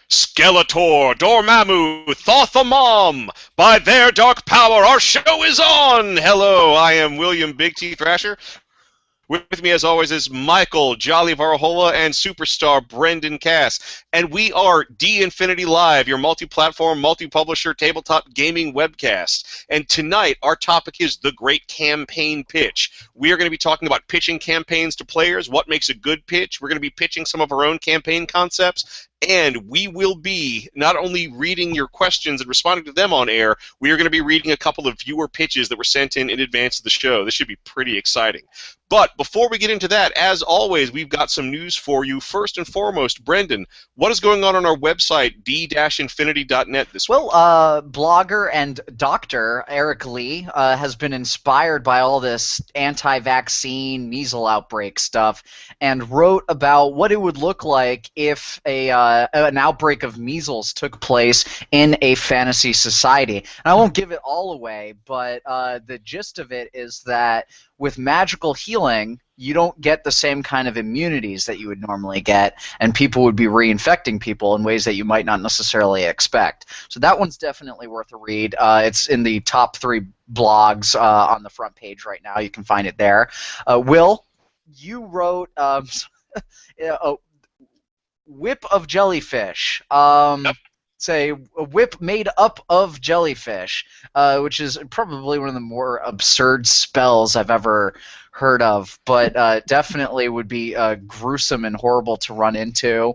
Skeletor, Dormammu, Thothamam, by their dark power, our show is on! Hello, I am William Big T Thrasher. With me, as always, is Michael Jolly Varhola and superstar Brendan Cass. And we are D-Infinity Live, your multi-platform, multi-publisher, tabletop gaming webcast. And tonight, our topic is the great campaign pitch. We are going to be talking about pitching campaigns to players, what makes a good pitch. We're going to be pitching some of our own campaign concepts. And we will be not only reading your questions and responding to them on air, we are going to be reading a couple of viewer pitches that were sent in advance of the show. This should be pretty exciting. But before we get into that, as always, we've got some news for you. First and foremost, Brendan, what is going on our website, d-infinity.net this week? Well, blogger and doctor Eric Lee has been inspired by all this anti-vaccine measles outbreak stuff and wrote about what it would look like if an outbreak of measles took place in a fantasy society. And I won't give it all away, but the gist of it is that with magical healing, you don't get the same kind of immunities that you would normally get, and people would be reinfecting people in ways that you might not necessarily expect. So that one's definitely worth a read. It's in the top 3 blogs on the front page right now. You can find it there. Will, you wrote a whip of jellyfish. Yep. Say a whip made up of jellyfish, which is probably one of the more absurd spells I've ever heard of, but definitely would be gruesome and horrible to run into.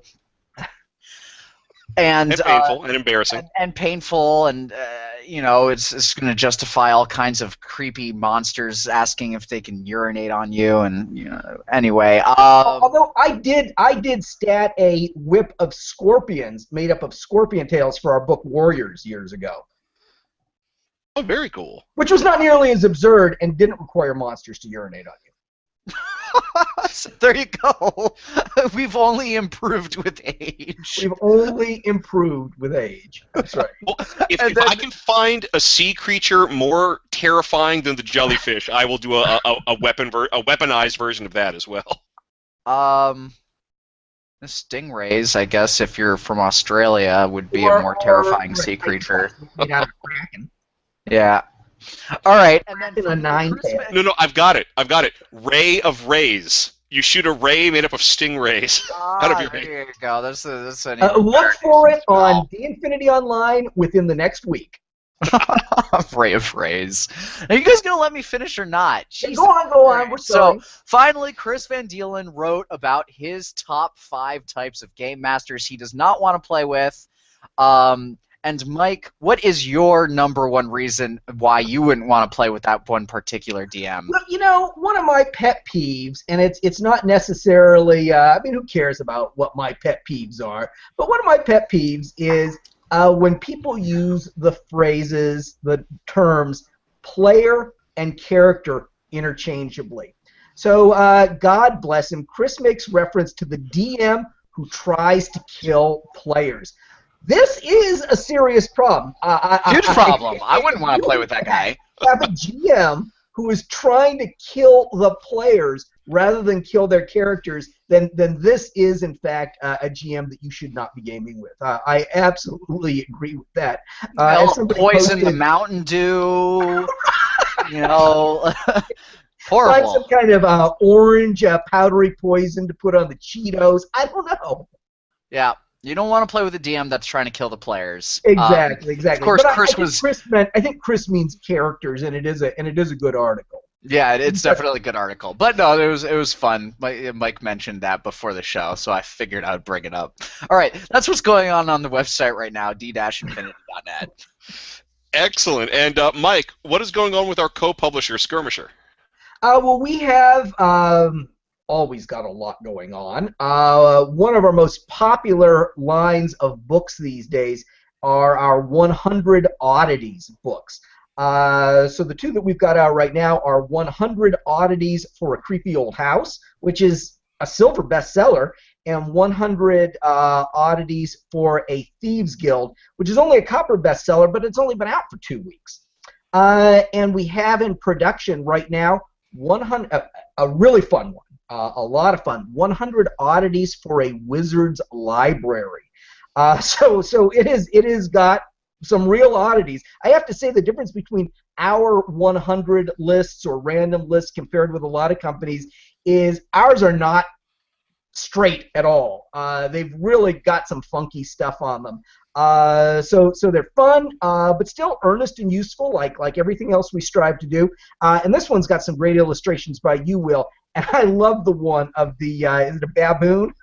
And painful and embarrassing. And painful, and you know, it's going to justify all kinds of creepy monsters asking if they can urinate on you, and you know, anyway. Although I did stat a whip of scorpions made up of scorpion tails for our book Warriors years ago. Oh, very cool. Which was not nearly as absurd and didn't require monsters to urinate on you. So there you go. We've only improved with age. We've only improved with age. That's right. Well, if I can find a sea creature more terrifying than the jellyfish, I will do a weaponized version of that as well. The stingrays, I guess, if you're from Australia, would be a more terrifying sea creature. Made out of kraken. Yeah. All right. And then In a 9-tail. No, I've got it. Ray of rays. You shoot a ray made up of stingrays out of your head. There you go. That's Look for it on D-Infinity Online within the next week. Ray of rays. Are you guys going to let me finish or not? Hey, go on. We're sorry. So, finally, Chris Van Deelen wrote about his top 5 types of game masters he does not want to play with. And Mike, what is your number 1 reason why you wouldn't want to play with that one particular DM? Well, you know, one of my pet peeves, and it's not necessarily, I mean, who cares about what my pet peeves are, but one of my pet peeves is when people use the phrases, the terms, player and character interchangeably. So, God bless him, Chris makes reference to the DM who tries to kill players. This is a serious problem. Huge problem. I wouldn't want to play with that guy. Have a GM who is trying to kill the players rather than kill their characters, then this is, in fact, a GM that you should not be gaming with. I absolutely agree with that. Poison the Mountain Dew. You know, horrible. Find some kind of orange powdery poison to put on the Cheetos. I don't know. Yeah. You don't want to play with a DM that's trying to kill the players. Exactly. Of course, but I think Chris means characters, and it is a good article. Yeah, it's definitely a good article. But no, it was fun. Mike mentioned that before the show, so I figured I would bring it up. All right, that's what's going on the website right now, d-infinity.net. Excellent. And Mike, what is going on with our co-publisher, Skirmisher? Well, we have always got a lot going on. One of our most popular lines of books these days are our 100 Oddities books. So the 2 that we've got out right now are 100 Oddities for a Creepy Old House, which is a silver bestseller, and 100 Oddities for a Thieves Guild, which is only a copper bestseller, but it's only been out for 2 weeks. And we have in production right now a really fun one. A lot of fun. 100 Oddities for a Wizard's Library. So it is got some real oddities. I have to say the difference between our 100 lists or random lists compared with a lot of companies is ours are not straight at all. They've really got some funky stuff on them. So they're fun, but still earnest and useful, like everything else we strive to do. And this one's got some great illustrations by you, Will. And I love the one of the is it a baboon?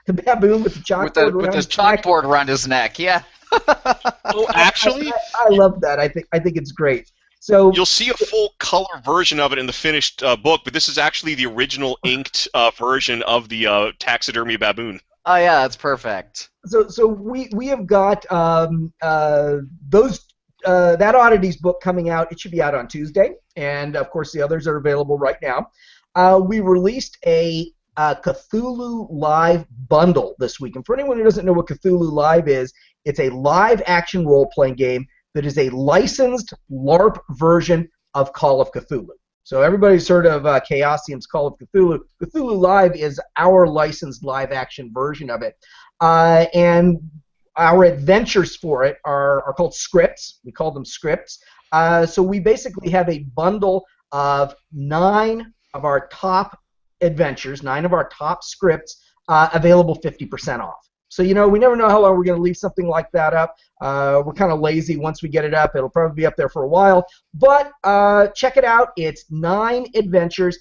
The baboon with the chalkboard with his chalkboard around his neck. Yeah. Oh, actually, I love that. I think it's great. So you'll see a full color version of it in the finished book, but this is actually the original inked version of the taxidermy baboon. Oh yeah, that's perfect. So we have got those that oddities book coming out. It should be out on Tuesday, and of course the others are available right now. We released a Cthulhu Live bundle this week, and for anyone who doesn't know what Cthulhu Live is, it's a live action role playing game that is a licensed LARP version of Call of Cthulhu. So everybody's heard of Chaosium's Call of Cthulhu. Cthulhu Live is our licensed live-action version of it. And our adventures for it are called scripts. We call them scripts. So we basically have a bundle of 9 of our top adventures, 9 of our top scripts, available 50% off. So, we never know how long we're going to leave something like that up. We're kind of lazy. Once we get it up, it'll probably be up there for a while. But check it out. It's 9 adventures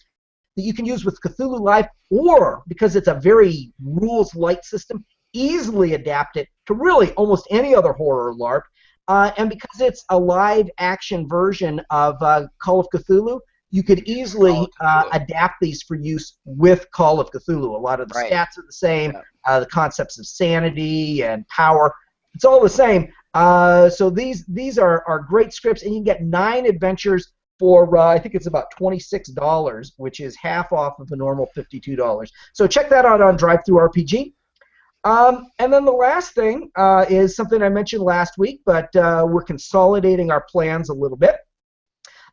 that you can use with Cthulhu Live, or, because it's a very rules-light system, easily adapt it to really almost any other horror LARP. And because it's a live-action version of Call of Cthulhu, you could easily adapt these for use with Call of Cthulhu. A lot of the stats are the same. The concepts of sanity and power, it's all the same. So these are great scripts, and you can get 9 adventures for I think it's about $26, which is half off of the normal $52. So check that out on DriveThruRPG. And then the last thing is something I mentioned last week, but we're consolidating our plans a little bit.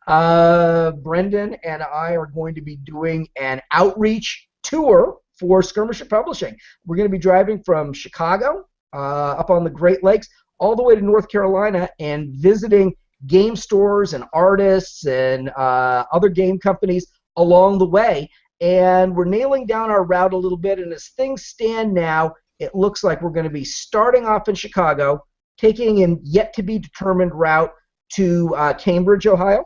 Brendan and I are going to be doing an outreach tour for Skirmisher Publishing. We're going to be driving from Chicago up on the Great Lakes all the way to North Carolina and visiting game stores and artists and other game companies along the way. And we're nailing down our route a little bit, and as things stand now, it looks like we're going to be starting off in Chicago, taking an yet-to-be-determined route to Cambridge, Ohio,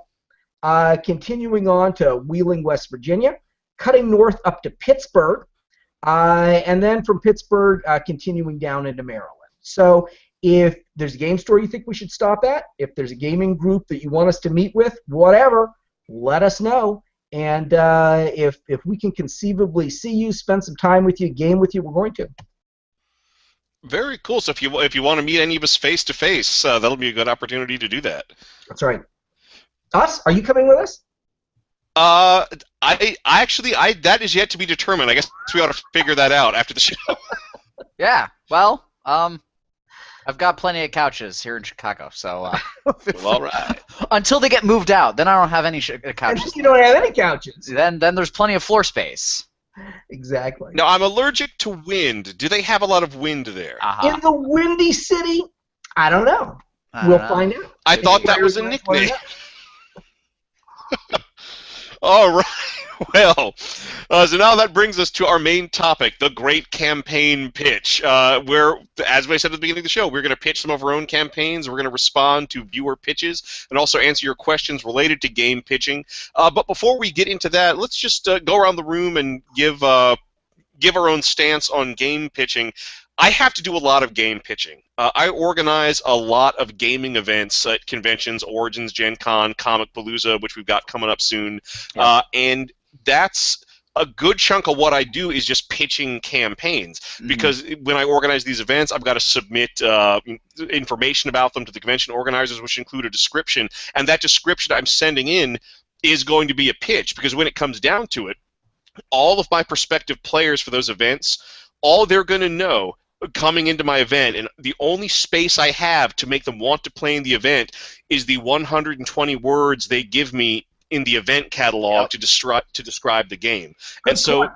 continuing on to Wheeling, West Virginia, cutting north up to Pittsburgh, and then from Pittsburgh continuing down into Maryland. So if there's a game store you think we should stop at, if there's a gaming group that you want us to meet with, whatever, let us know. And if we can conceivably see you, spend some time with you, game with you, we're going to. Very cool. So if you want to meet any of us face to face, that'll be a good opportunity to do that. That's right. Us? Are you coming with us? I actually that is yet to be determined. I guess we ought to figure that out after the show. Yeah. Well, I've got plenty of couches here in Chicago, so. Well, all right. Until they get moved out, then I don't have any couches. And you don't have any couches. Then there's plenty of floor space. Exactly. Now, I'm allergic to wind. Do they have a lot of wind there? In the Windy City? I don't know. We'll find out. I thought that was a nickname. All right. Well, so now that brings us to our main topic, the Great Campaign Pitch, where, as we said at the beginning of the show, we're going to pitch some of our own campaigns, we're going to respond to viewer pitches, and also answer your questions related to game pitching. But before we get into that, let's just go around the room and give our own stance on game pitching. I have to do a lot of game pitching. I organize a lot of gaming events at conventions, Origins, Gen Con, Comic Palooza, which we've got coming up soon, and that's a good chunk of what I do is just pitching campaigns, because when I organize these events, I've got to submit information about them to the convention organizers, which include a description, and that description I'm sending in is going to be a pitch, because when it comes down to it, all of my prospective players for those events, all they're going to know coming into my event, and the only space I have to make them want to play in the event is the 120 words they give me in the event catalog to describe the game. And so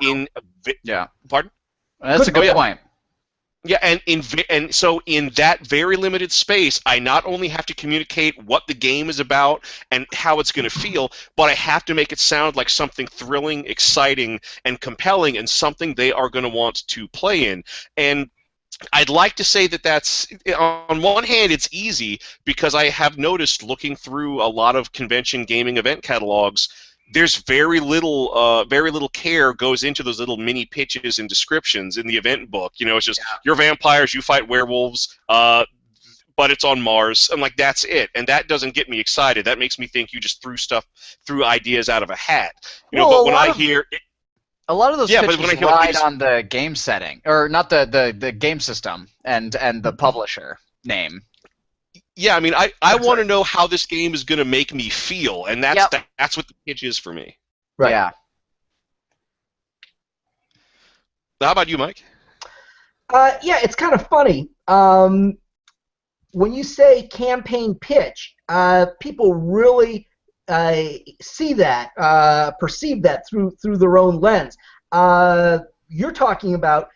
pardon? That's a good point. Yeah, and so in that very limited space, I not only have to communicate what the game is about and how it's going to feel, but I have to make it sound like something thrilling, exciting, and compelling, and something they are going to want to play in. And I'd like to say that that's, on one hand, it's easy because I have noticed looking through a lot of convention gaming event catalogs, there's very little care goes into those little mini pitches and descriptions in the event book. You know, it's just you're vampires, you fight werewolves, but it's on Mars, and like that's it. And that doesn't get me excited. That makes me think you just threw ideas out of a hat. You know, but when I hear a lot of those pitches when I hear ride on the game setting, or not the game system and the publisher name. Yeah, I mean, I want to know how this game is going to make me feel, and that's what the pitch is for me. Right. Yeah. How about you, Mike? Yeah, it's kind of funny. When you say campaign pitch, people really see that, perceive that through their own lens. You're talking about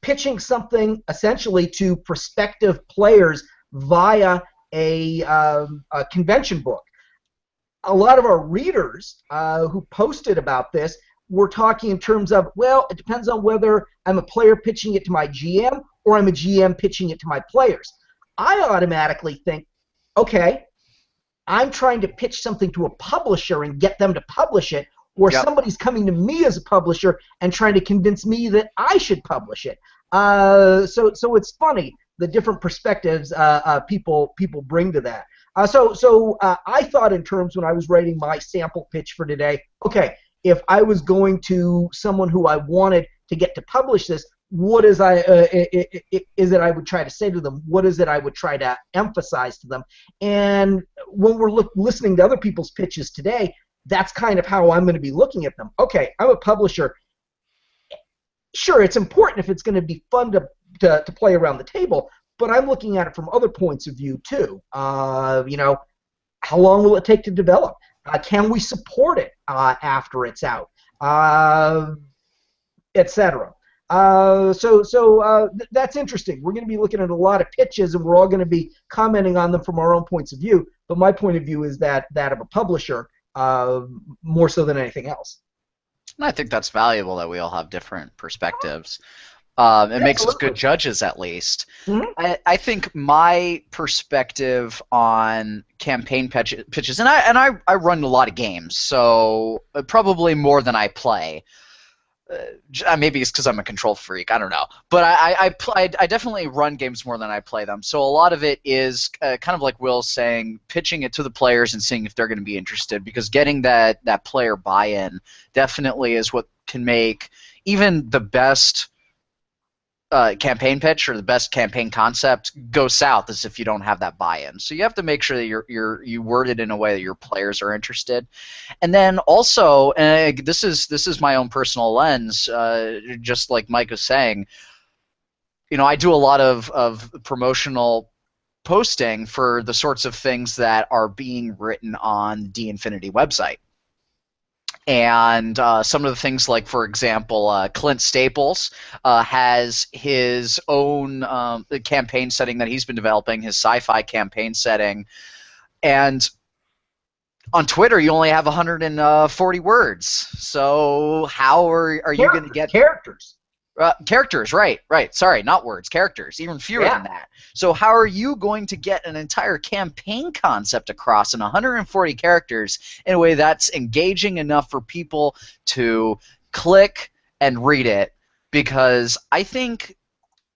pitching something essentially to prospective players via a convention book. A lot of our readers who posted about this were talking in terms of, well, it depends on whether I'm a player pitching it to my GM or I'm a GM pitching it to my players. I automatically think, okay, I'm trying to pitch something to a publisher and get them to publish it, or somebody's coming to me as a publisher and trying to convince me that I should publish it. So it's funny the different perspectives people bring to that. So I thought in terms when I was writing my sample pitch for today, okay, if I was going to someone who I wanted to get to publish this, what is it I would try to say to them? What is it I would try to emphasize to them? And when we're listening to other people's pitches today, that's kind of how I'm going to be looking at them. Okay, I'm a publisher. Sure, it's important if it's going to be fun to play around the table, but I'm looking at it from other points of view too. You know, how long will it take to develop? Can we support it after it's out? Etc. So that's interesting. We're going to be looking at a lot of pitches, and we're all going to be commenting on them from our own points of view. But my point of view is that of a publisher more so than anything else. And I think that's valuable that we all have different perspectives. It makes us good judges, at least. Mm-hmm. I think my perspective on campaign pitches, and I run a lot of games, so probably more than I play. Maybe it's because I'm a control freak. I don't know, but I definitely run games more than I play them. So a lot of it is kind of like Will's saying, pitching it to the players and seeing if they're going to be interested. Because getting that player buy-in definitely is what can make even the best campaign pitch or the best campaign concept go south, as if you don't have that buy-in. So you have to make sure that you word it in a way that your players are interested. And then also, and this is my own personal lens, just like Mike was saying, you know, I do a lot of promotional posting for the sorts of things that are being written on the Infinity website. And some of the things, like, for example, Clint Staples has his own campaign setting that he's been developing, his sci-fi campaign setting. And on Twitter, you only have 140 words. So how are you going to get... Characters. Characters, right. Sorry, not words, characters, even fewer than that. So how are you going to get an entire campaign concept across in 140 characters in a way that's engaging enough for people to click and read it? Because I think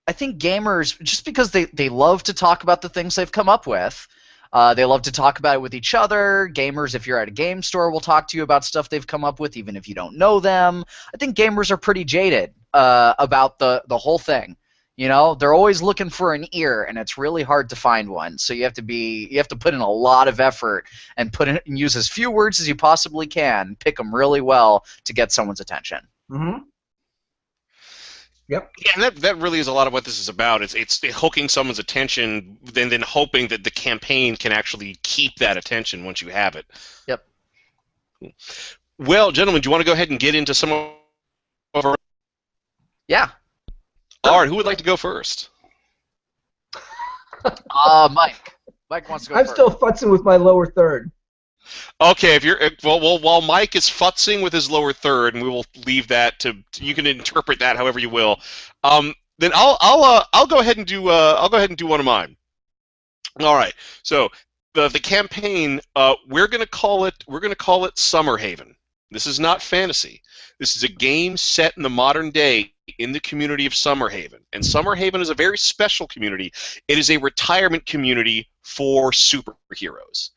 gamers, just because they love to talk about the things they've come up with, they love to talk about it with each other. Gamers, if you're at a game store, will talk to you about stuff they've come up with, even if you don't know them. I think gamers are pretty jaded about the whole thing. You know, they're always looking for an ear, and it's really hard to find one. So you have to put in a lot of effort and use as few words as you possibly can, pick them really well to get someone's attention. Mm-hmm. Yep. Yeah, and that really is a lot of what this is about. It's hooking someone's attention and then hoping that the campaign can actually keep that attention once you have it. Yep. Well, gentlemen, do you want to go ahead and get into some of our... Yeah. All right, who would like to go first? Mike. Mike wants to go I'm first. still futzing with my lower third. Okay, if you're while Mike is futzing with his lower third, and we will leave that to you can interpret that however you will. Then I'll go ahead and do one of mine. All right. So the campaign we're gonna call it Summerhaven. This is not fantasy. This is a game set in the modern day in the community of Summerhaven. And Summerhaven is a very special community. It is a retirement community for superheroes.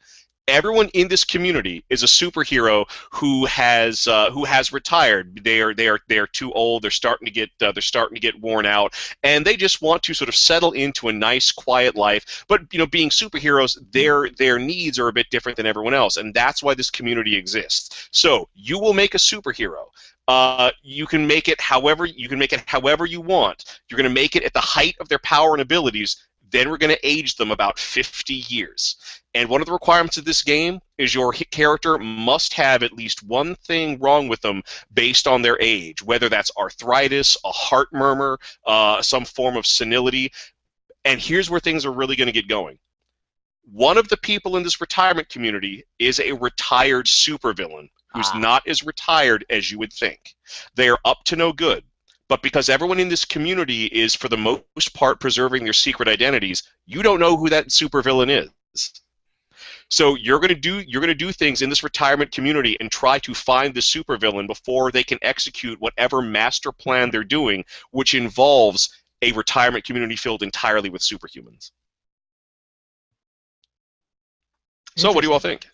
Everyone in this community is a superhero who has retired. They are too old. They're starting to get worn out, and they just want to sort of settle into a nice, quiet life. But being superheroes, their needs are a bit different than everyone else, and that's why this community exists. So you will make a superhero. You can make it however you want. You're going to make it at the height of their power and abilities. Then we're going to age them about 50 years. And one of the requirements of this game is your character must have at least one thing wrong with them based on their age, whether that's arthritis, a heart murmur, some form of senility. And here's where things are really going to get going. One of the people in this retirement community is a retired supervillain who's not as retired as you would think. They are up to no good. But because everyone in this community is, for the most part, preserving their secret identities, you don't know who that supervillain is. So you're going to do things in this retirement community and try to find the supervillain before they can execute whatever master plan they're doing, which involves a retirement community filled entirely with superhumans. So what do you all think?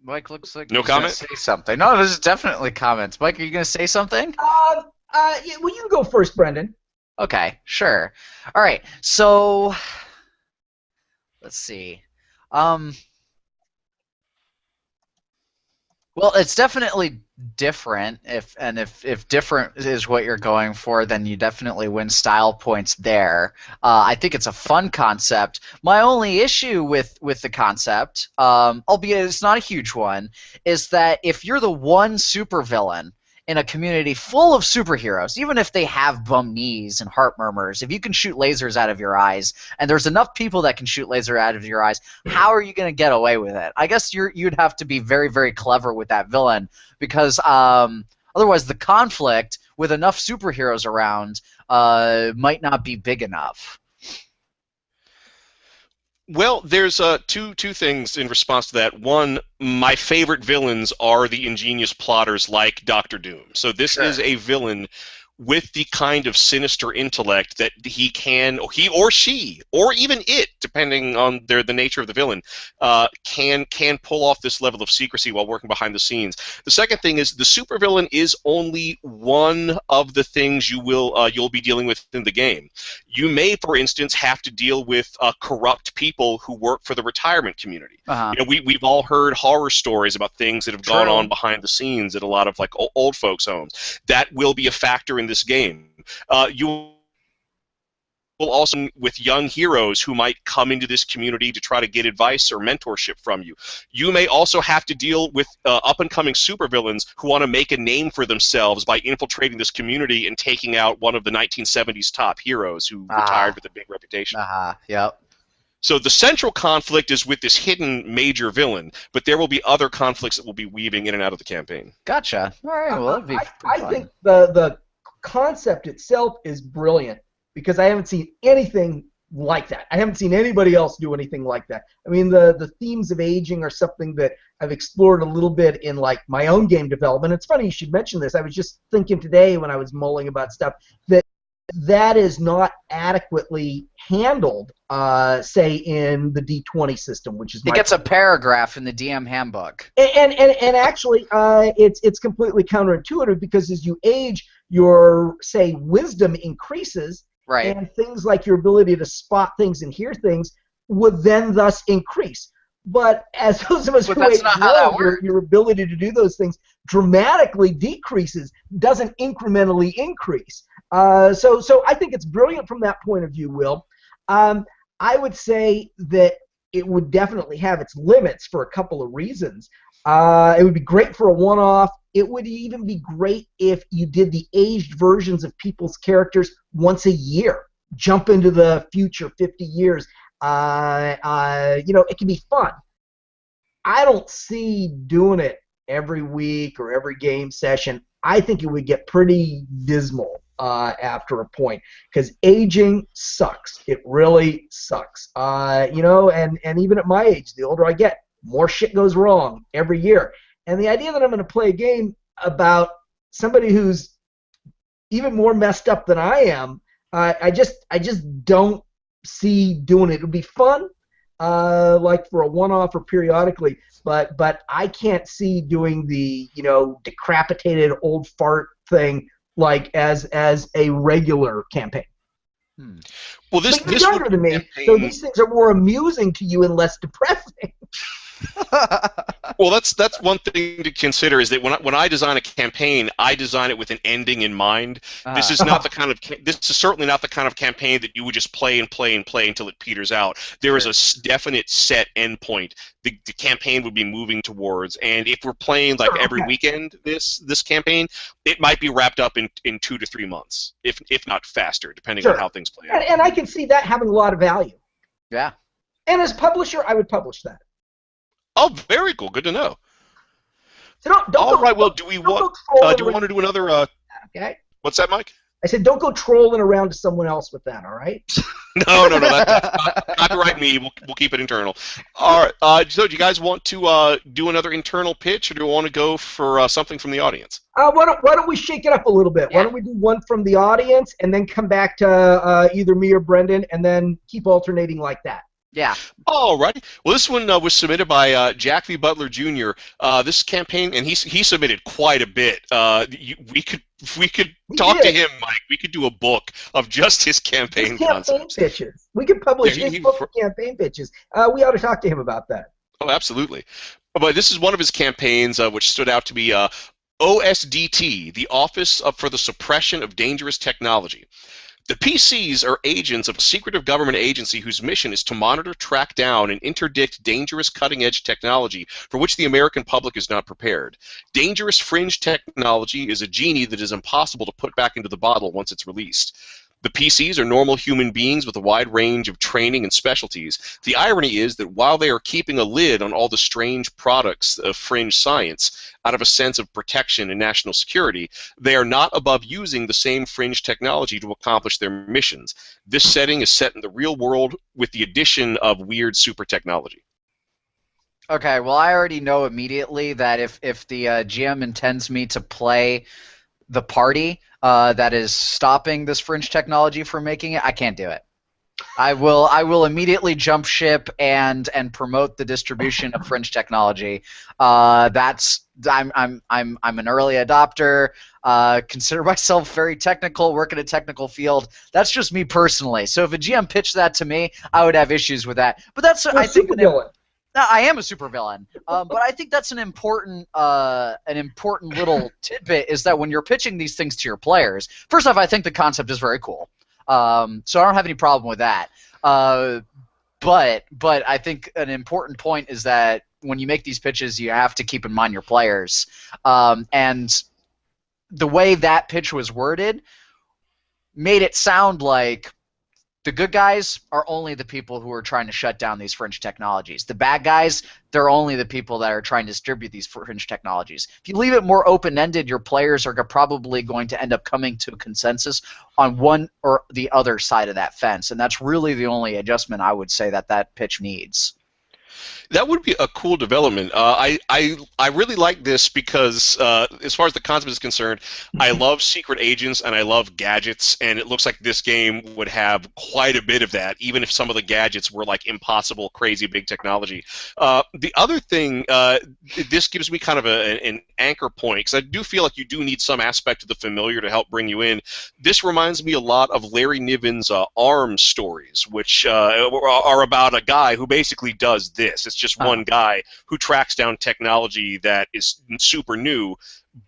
Mike looks like no he's gonna comment? say something. No, there's definitely comments. Mike, are you going to say something? Yeah, well, you can go first, Brendan. Okay, sure. All right, so let's see. Well, it's definitely different. If different is what you're going for, then you definitely win style points there. I think it's a fun concept. My only issue with the concept, albeit it's not a huge one, is that if you're the one supervillain in a community full of superheroes, even if they have bum knees and heart murmurs, if you can shoot lasers out of your eyes, and there's enough people that can shoot laser out of your eyes, how are you going to get away with it? I guess you'd have to be very, very clever with that villain, because otherwise the conflict with enough superheroes around might not be big enough. Well, there's two things in response to that. One, my favorite villains are the ingenious plotters like Doctor Doom. So this is a villain with the kind of sinister intellect that he or she, or even it, depending on the nature of the villain, can pull off this level of secrecy while working behind the scenes. The second thing is the supervillain is only one of the things you'll be dealing with in the game. You may, for instance, have to deal with corrupt people who work for the retirement community. We've all heard horror stories about things that have gone on behind the scenes at a lot of old folks' homes. That will be a factor in this game. You will also with young heroes who might come into this community to try to get advice or mentorship from you. You may also have to deal with up-and-coming supervillains who want to make a name for themselves by infiltrating this community and taking out one of the 1970s top heroes who retired with a big reputation. Yep. So the central conflict is with this hidden major villain, but there will be other conflicts that will be weaving in and out of the campaign. Gotcha. All right. Well, that'd be I think the concept itself is brilliant because I haven't seen anything like that. I haven't seen anybody else do anything like that. I mean, the themes of aging are something that I've explored a little bit in my own game development. It's funny you should mention this. I was just thinking today when I was mulling about stuff that is not adequately handled, say, in the D20 system, which is it gets a paragraph in the DM handbook. And actually, it's completely counterintuitive because as you age, your, say, wisdom increases, right, and things like your ability to spot things and hear things would then thus increase. But as those of us who age know, your ability to do those things dramatically decreases, doesn't incrementally increase. So I think it's brilliant from that point of view, Will. I would say that it would definitely have its limits for a couple of reasons. It would be great for a one-off. it would even be great if you did the aged versions of people's characters once a year. Jump into the future 50 years. It can be fun. I don't see doing it every week or every game session. I think it would get pretty dismal after a point, because aging sucks. It really sucks. And even at my age, the older I get, more shit goes wrong every year. And the idea that I'm going to play a game about somebody who's even more messed up than I am, I just don't see doing it. It would be fun, like for a one-off or periodically, but I can't see doing the decapitated old fart thing like as a regular campaign. Well, this you're younger than me, campaign... so these things are more amusing to you and less depressing. Well, that's one thing to consider, is that when I design a campaign, I design it with an ending in mind. This is not the kind of this is certainly not the kind of campaign that you would just play and play and play until it peters out. There is a definite set endpoint the campaign would be moving towards, and if we're playing like every weekend this campaign, it might be wrapped up in 2 to 3 months, if not faster, depending on how things play out. And I can see that having a lot of value. Yeah. And as publisher, I would publish that. Oh, very cool. Good to know. So don't All go, right. Well, do we want to do another? Okay. What's that, Mike? I said, don't go trolling around to someone else with that. All right. No. That's copyright me. We'll keep it internal. All right. So, do you guys want to do another internal pitch, or do you want to go for something from the audience? Why don't we shake it up a little bit? Yeah. Why don't we do one from the audience and then come back to either me or Brendan, and then keep alternating like that? Yeah. All right. Well, this one was submitted by Jack V. Butler Jr. This campaign, and he submitted quite a bit. We could talk to him, Mike. We could do a book of just his campaign concepts. Pitches. We could publish his book of campaign pitches. We ought to talk to him about that. Oh, absolutely. But this is one of his campaigns, which stood out to be OSDT, the Office for the Suppression of Dangerous Technology. The PCs are agents of a secretive government agency whose mission is to monitor, track down, and interdict dangerous cutting-edge technology for which the American public is not prepared. Dangerous fringe technology is a genie that is impossible to put back into the bottle once it's released. The PCs are normal human beings with a wide range of training and specialties. The irony is that while they are keeping a lid on all the strange products of fringe science out of a sense of protection and national security, they are not above using the same fringe technology to accomplish their missions. This setting is set in the real world with the addition of weird super technology. Okay, well, I already know immediately that if the GM intends me to play the party that is stopping this fringe technology from making it, I can't do it. I will immediately jump ship and promote the distribution of fringe technology. I'm an early adopter. Consider myself very technical. Work in a technical field. That's just me personally. So if a GM pitched that to me, I would have issues with that. But that's I think. I am a supervillain, but I think that's an important little tidbit, is that when you're pitching these things to your players, first off, I think the concept is very cool, so I don't have any problem with that. But I think an important point is that when you make these pitches, you have to keep in mind your players, and the way that pitch was worded made it sound like the good guys are only the people who are trying to shut down these fringe technologies. The bad guys, they're only the people that are trying to distribute these fringe technologies. If you leave it more open-ended, your players are probably going to end up coming to a consensus on one or the other side of that fence, and that's really the only adjustment I would say that pitch needs. That would be a cool development. I really like this because, as far as the concept is concerned, I love secret agents and I love gadgets, and it looks like this game would have quite a bit of that, even if some of the gadgets were like impossible, crazy big technology. The other thing, this gives me kind of an anchor point, because I do feel like you do need some aspect of the familiar to help bring you in. This reminds me a lot of Larry Niven's ARMS stories, which are about a guy who basically does this. It's just one guy who tracks down technology that is super new,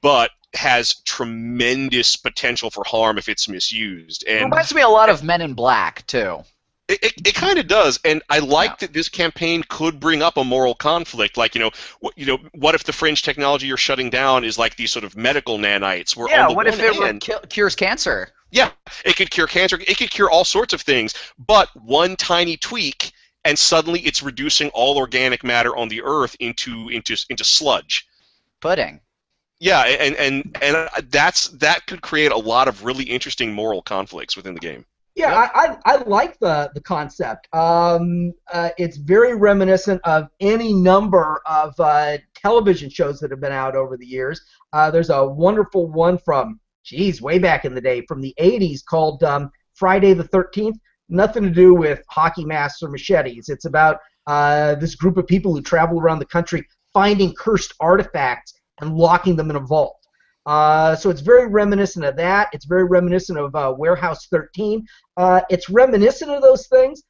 but has tremendous potential for harm if it's misused. And it reminds me a lot of Men in Black, too. It kind of does, and I like that this campaign could bring up a moral conflict. Like, what if the fringe technology you're shutting down is like these sort of medical nanites? Where on the what one if hand, it cures cancer? Yeah, it could cure cancer. It could cure all sorts of things. But one tiny tweak, and suddenly it's reducing all organic matter on the Earth into sludge. Pudding. Yeah, and that could create a lot of really interesting moral conflicts within the game. Yeah, I like the concept. It's very reminiscent of any number of television shows that have been out over the years. There's a wonderful one from, way back in the day, from the 80s called Friday the 13th. Nothing to do with hockey masks or machetes. It's about this group of people who travel around the country finding cursed artifacts and locking them in a vault. So it's very reminiscent of that. It's very reminiscent of Warehouse 13. It's reminiscent of those things,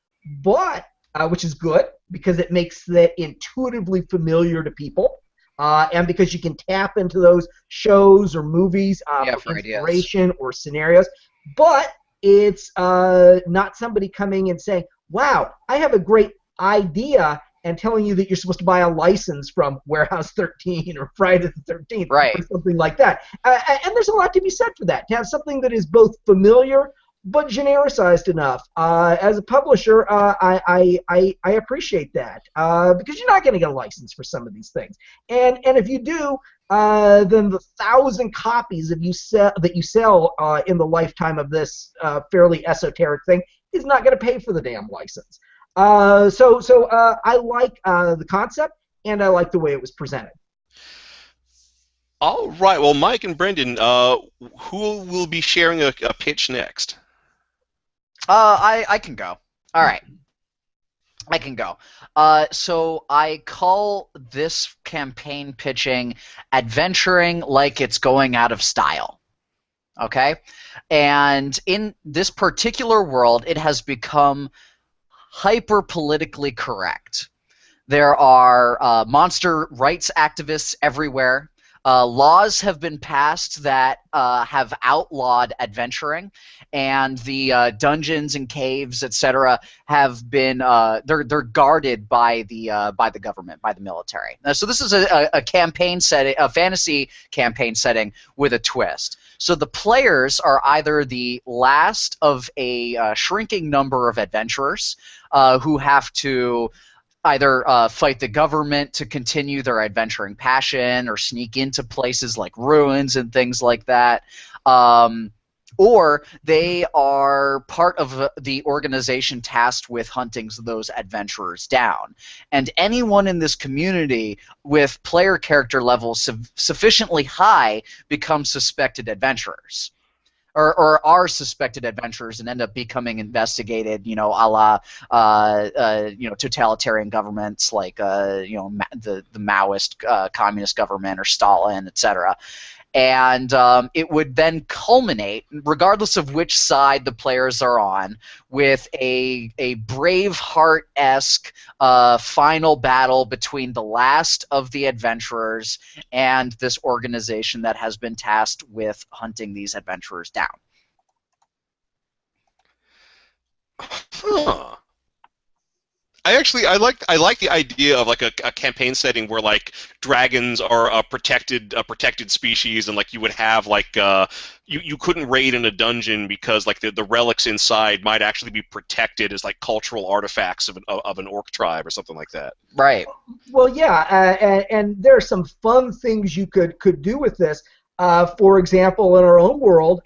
but which is good because it makes that intuitively familiar to people, and because you can tap into those shows or movies for inspiration or scenarios. But it's not somebody coming and saying, "Wow, I have a great idea," and telling you that you're supposed to buy a license from Warehouse 13 or Friday the 13th or something like that. And there's a lot to be said for that, to have something that is both familiar but genericized enough. As a publisher, I appreciate that because you're not going to get a license for some of these things. And if you do, then the 1,000 copies that you sell in the lifetime of this fairly esoteric thing is not going to pay for the damn license. So I like the concept, and I like the way it was presented. All right. Well, Mike and Brendan, who will be sharing a pitch next? I can go. All right. I can go. So I call this campaign pitching adventuring like it's going out of style. Okay? And in this particular world, it has become hyper-politically correct. There are monster rights activists everywhere. Laws have been passed that have outlawed adventuring, and the dungeons and caves, etc., have been they're guarded by the government, by the military. So this is a campaign setting, a fantasy campaign setting with a twist. So the players are either the last of a shrinking number of adventurers who have to either fight the government to continue their adventuring passion or sneak into places like ruins and things like that, or they are part of the organization tasked with hunting those adventurers down. And anyone in this community with player character levels sufficiently high becomes suspected adventurers. Or are suspected adventurers and end up becoming investigated, a la, totalitarian governments like, the Maoist communist government or Stalin, etc. And it would then culminate, regardless of which side the players are on, with a Braveheart-esque final battle between the last of the adventurers and this organization that has been tasked with hunting these adventurers down. Huh. I like the idea of like a campaign setting where like dragons are a protected species, and like you would have like you couldn't raid in a dungeon because like the relics inside might actually be protected as like cultural artifacts of an orc tribe or something like that. Right. Well, yeah, and there are some fun things you could do with this. For example, in our own world,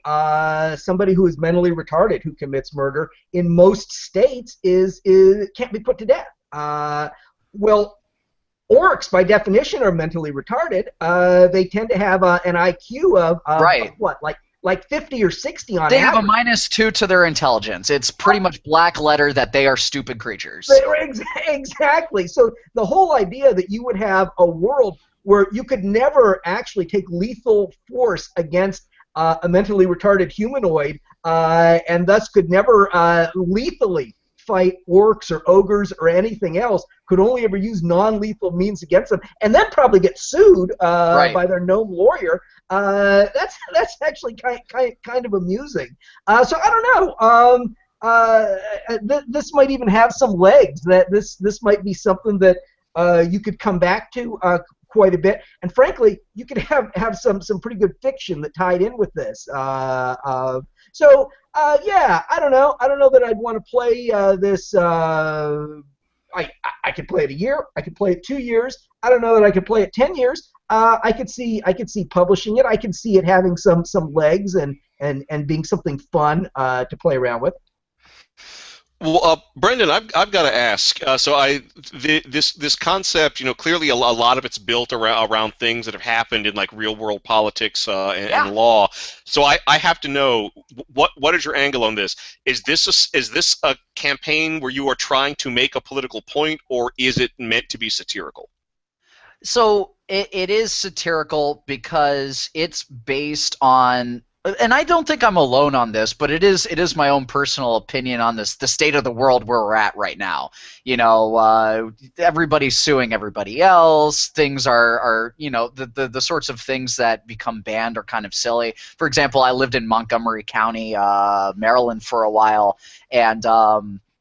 somebody who is mentally retarded who commits murder in most states can't be put to death. Well, orcs by definition are mentally retarded. They tend to have an IQ of what, like 50 or 60 on average. They have a -2 to their intelligence. It's pretty much black letter that they are stupid creatures. Exactly. So the whole idea that you would have a world where you could never actually take lethal force against a mentally retarded humanoid, and thus could never lethally fight orcs or ogres or anything else, could only ever use non-lethal means against them, and then probably get sued by their gnome lawyer. That's actually kind of amusing. So I don't know. this might even have some legs. That this might be something that you could come back to quite a bit. And frankly, you could have some pretty good fiction that tied in with this. Yeah, I don't know. I don't know that I'd want to play this. I could play it a year. I could play it 2 years. I don't know that I could play it 10 years. I could see publishing it. I could see it having some legs and being something fun to play around with. Well, Brendan, I've got to ask. This concept, clearly a lot of it's built around things that have happened in like real world politics and law. So I have to know what is your angle on this? Is this a campaign where you are trying to make a political point, or is it meant to be satirical? So it is satirical because it's based on. And I don't think I'm alone on this, but it is my own personal opinion on this, the state of the world where we're at right now. Everybody's suing everybody else. Things are the sorts of things that become banned are kind of silly. For example, I lived in Montgomery County, Maryland for a while, and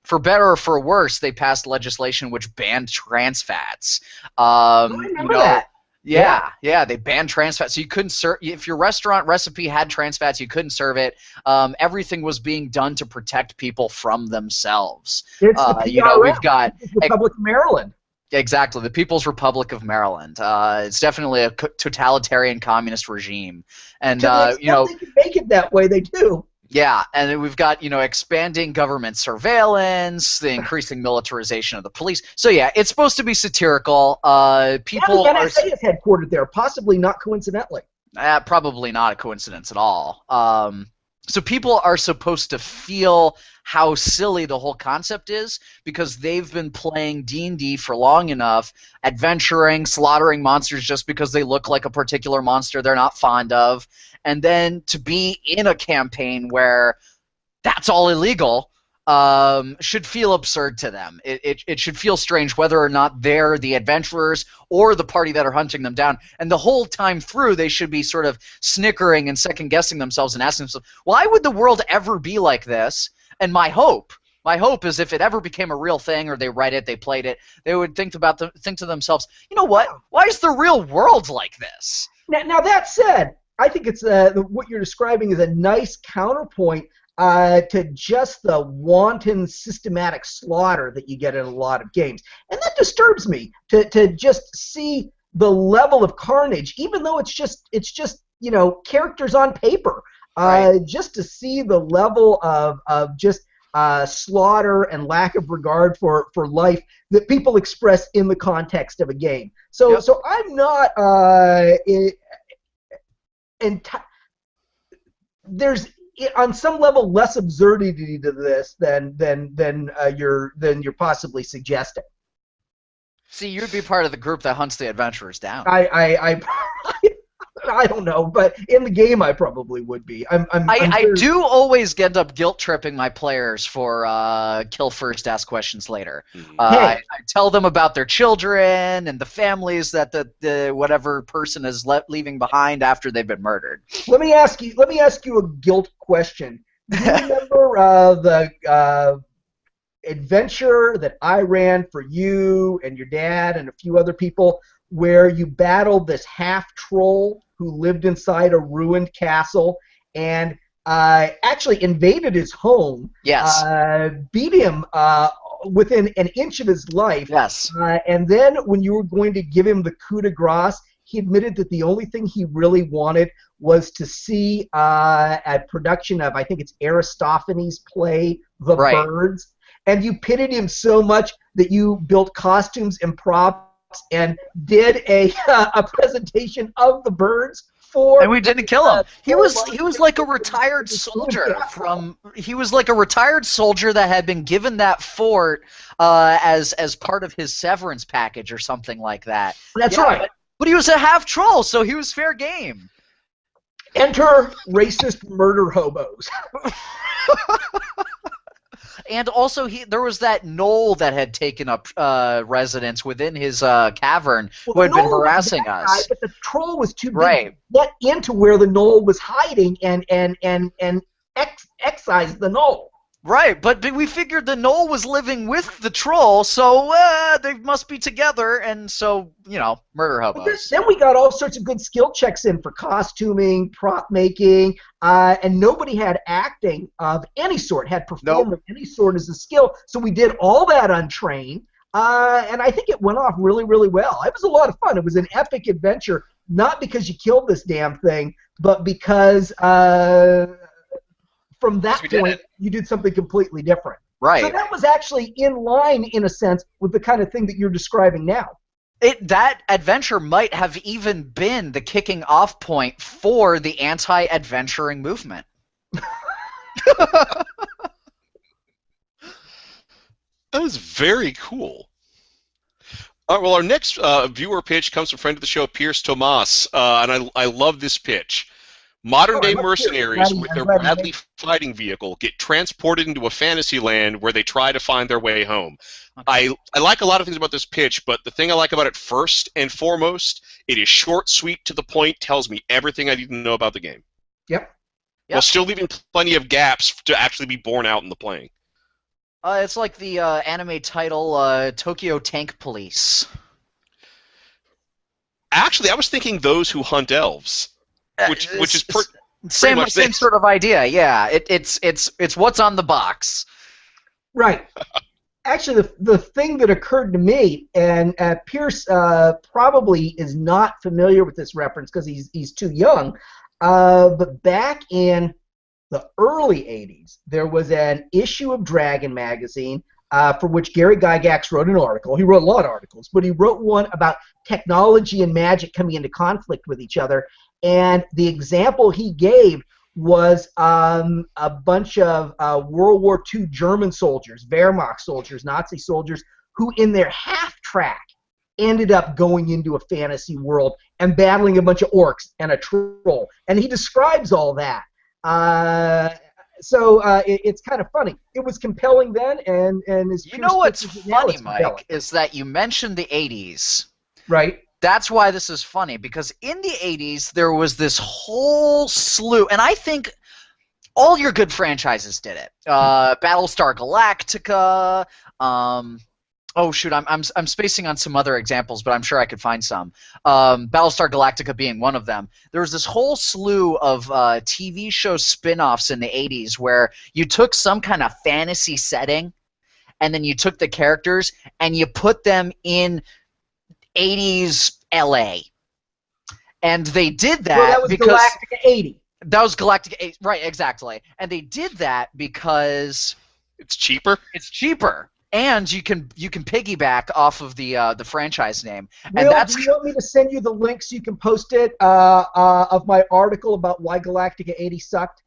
for better or for worse, they passed legislation which banned trans fats. I remember that. Yeah, they banned trans fats. So you couldn't serve if your restaurant recipe had trans fats, you couldn't serve it. Everything was being done to protect people from themselves. It's the PRM. We've got Republic of Maryland. Exactly, the People's Republic of Maryland. It's definitely a totalitarian communist regime, and they can make it that way. They do. Yeah, and then we've got, expanding government surveillance, the increasing militarization of the police. So yeah, it's supposed to be satirical. People the NSA is headquartered there, possibly not coincidentally. Probably not a coincidence at all. So people are supposed to feel how silly the whole concept is because they've been playing D&D for long enough, adventuring, slaughtering monsters just because they look like a particular monster they're not fond of, and then to be in a campaign where that's all illegal should feel absurd to them. It should feel strange whether or not they're the adventurers or the party that are hunting them down. And the whole time through, they should be sort of snickering and second-guessing themselves and asking themselves, why would the world ever be like this? And my hope is if it ever became a real thing or they read it, they played it, they would think to themselves, you know what? Why is the real world like this? Now that said, I think it's what you're describing is a nice counterpoint to just the wanton systematic slaughter that you get in a lot of games. And that disturbs me to just see the level of carnage, even though it's just characters on paper. Right. Just to see the level of just slaughter and lack of regard for life that people express in the context of a game. So I'm not there's on some level less absurdity to this than you're possibly suggesting. See, you'd be part of the group that hunts the adventurers down. I don't know, but in the game I probably would be. I do always end up guilt tripping my players for kill first, ask questions later. I tell them about their children and the families that the whatever person is leaving behind after they've been murdered. Let me ask you a guilt question. Do you remember the adventure that I ran for you and your dad and a few other people, where you battled this half-troll who lived inside a ruined castle and actually invaded his home, yes, beat him within an inch of his life, yes, and then when you were going to give him the coup de grace, he admitted that the only thing he really wanted was to see a production of, I think it's Aristophanes' play, The Birds, and you pitted him so much that you built costumes and props and did a presentation of the birds for. And we didn't kill him. He was like a retired soldier He was like a retired soldier that had been given that fort as part of his severance package or something like that. That's right. But he was a half troll, so he was fair game. Enter racist murder hobos. And also, there was that gnoll that had taken up residence within his cavern who had been harassing us. But the troll was too big to get into where the gnoll was hiding and excise the gnoll. Right, but we figured the Knoll was living with the troll, so they must be together, and so, murder But hobos. then we got all sorts of good skill checks in for costuming, prop making, and nobody had acting of any sort, had performing of any sort as a skill. So we did all that untrained, and I think it went off really, really well. It was a lot of fun. It was an epic adventure, not because you killed this damn thing, but because from that point you did something completely different. Right. So that was actually in line, in a sense, with the kind of thing that you're describing now. That adventure might have even been the kicking off point for the anti-adventuring movement. That was very cool. All right, well, our next viewer pitch comes from friend of the show, Pierce Tomas, and I love this pitch. Modern-day mercenaries with their Bradley fighting vehicle get transported into a fantasy land where they try to find their way home. Okay. I like a lot of things about this pitch, but the thing I like about it first and foremost, it is short, sweet, to the point, tells me everything I need to know about the game. Yep. While still leaving plenty of gaps to actually be borne out in the playing. It's like the anime title, Tokyo Tank Police. Actually, I was thinking Those Who Hunt Elves. Which is same sort of idea, yeah. It's what's on the box. Right. Actually, the thing that occurred to me, and Pierce probably is not familiar with this reference because he's too young, but back in the early 80s, there was an issue of Dragon magazine for which Gary Gygax wrote an article. He wrote a lot of articles, but he wrote one about technology and magic coming into conflict with each other. And the example he gave was a bunch of World War II German soldiers, Wehrmacht soldiers, Nazi soldiers, who in their half-track ended up going into a fantasy world and battling a bunch of orcs and a troll. And he describes all that. So it's kind of funny. It was compelling then, and as you know what's funny, Mike, is that you mentioned the 80s. Right. That's why this is funny, because in the 80s there was this whole slew, and I think all your good franchises did it. Battlestar Galactica. Oh shoot, I'm spacing on some other examples, but I'm sure I could find some. Battlestar Galactica being one of them. There was this whole slew of TV show spin-offs in the 80s where you took some kind of fantasy setting, and then you took the characters and you put them in 80s LA. And they did that, that was because Galactica 80. That was Galactica 80, right, exactly. And they did that because it's cheaper. It's cheaper. And you can piggyback off of the franchise name. And Will, do you want me to send you the link so you can post it of my article about why Galactica 80 sucked?